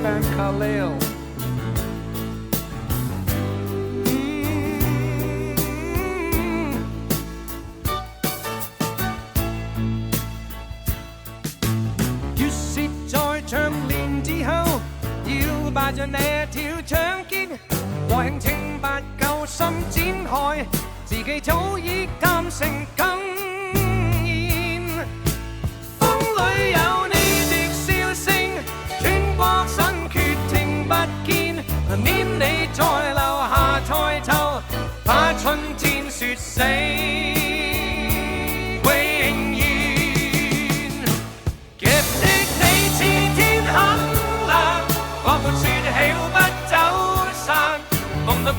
band Khalil.於是在長年之後，搖擺着那條長肩，和興清白舊心展開，自己早已淡成更現。風裏有你的笑聲，穿過身決聽不見，念你再留下抬頭，怕春天雪死。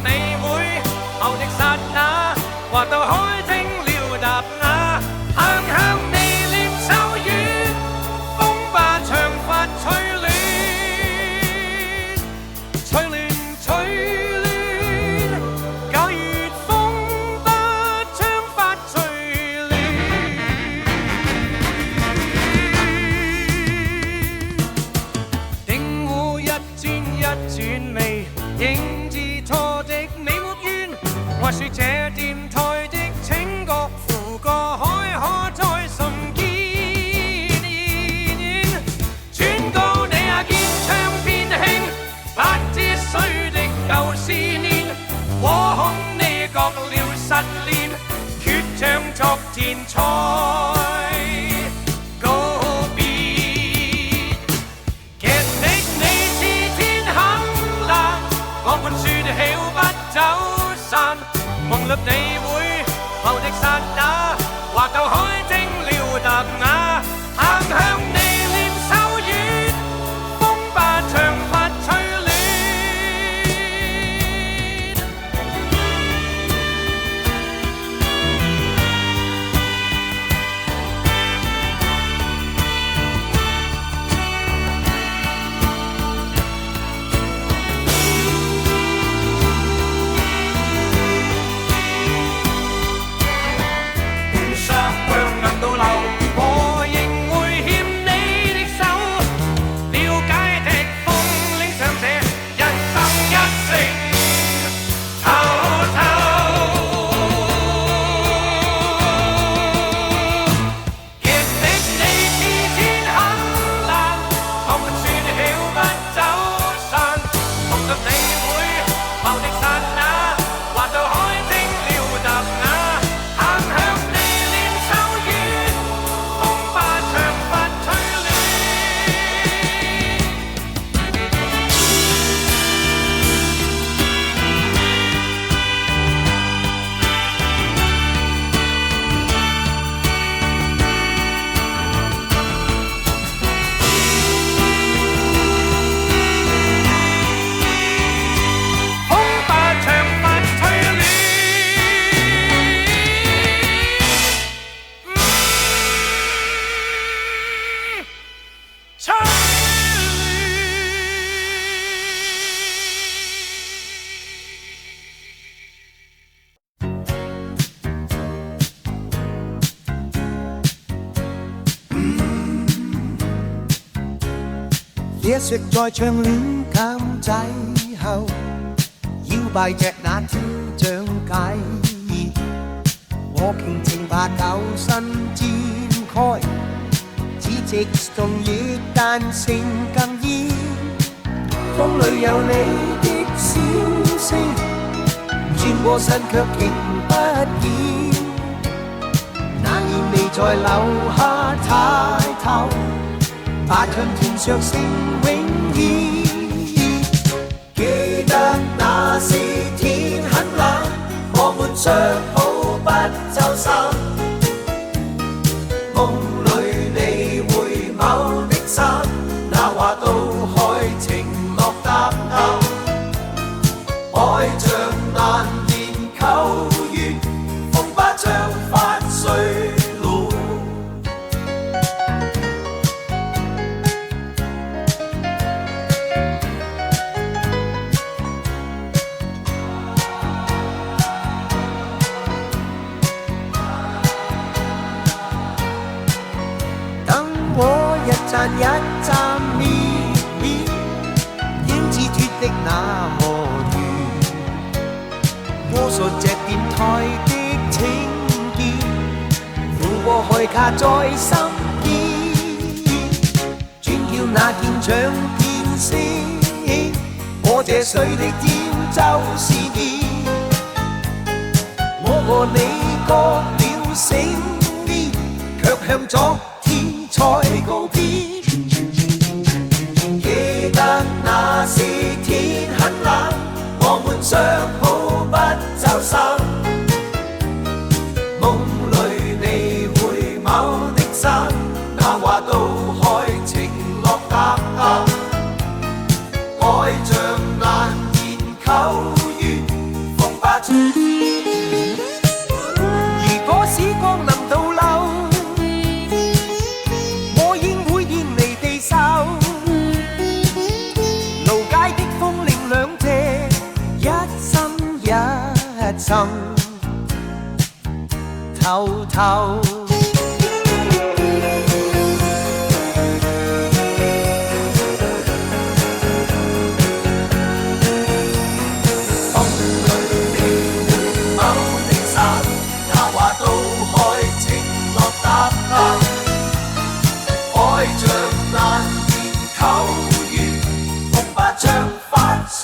你會後的剎那，滑到海聽了答雅，行向你臉手語，風把長髮吹亂，吹亂吹亂，假如風把長髮吹亂，定會一轉一轉味，應知錯的你沒怨，或說這電台的請覺附過海可再甚見現，轉告你也見唱片興，不知誰的舊思念，惶恐你覺了失戀，決將昨天才告別。劇的你似天很冷，我們說好不走散，夢裏你會後的剎那，滑到海聽了答雅，行向你臉手語，風把長髮吹亂。這雪在唱戀監製後，搖擺着那條障界，我傾情把舊身展開，似直送月但成更煙，風裏有你的笑聲，轉過身卻聽不見，那年未再留下抬頭，把春天說成永遠。記得那時天很冷，我們說好不走散，夢裏你會某的山，那話到海情莫答答，愛像難言求願，風把長髮吹亂。等我一站一站滅滅，的那麼遠。魔術這電台的情結，撫過海卡在心間，轉叫那件唱片聲，我這水的天就是熱。我和你各了醒面，卻向昨天才告別。記得那時天很冷，我們相好不就手。夢裏你回眸的心，那話都開情落答答。愛像難言求願，風不出。如果時光能倒流，我應會遠離地受。路街的風令兩者一深一深，偷偷。愛像難言求願，風不將髮碎。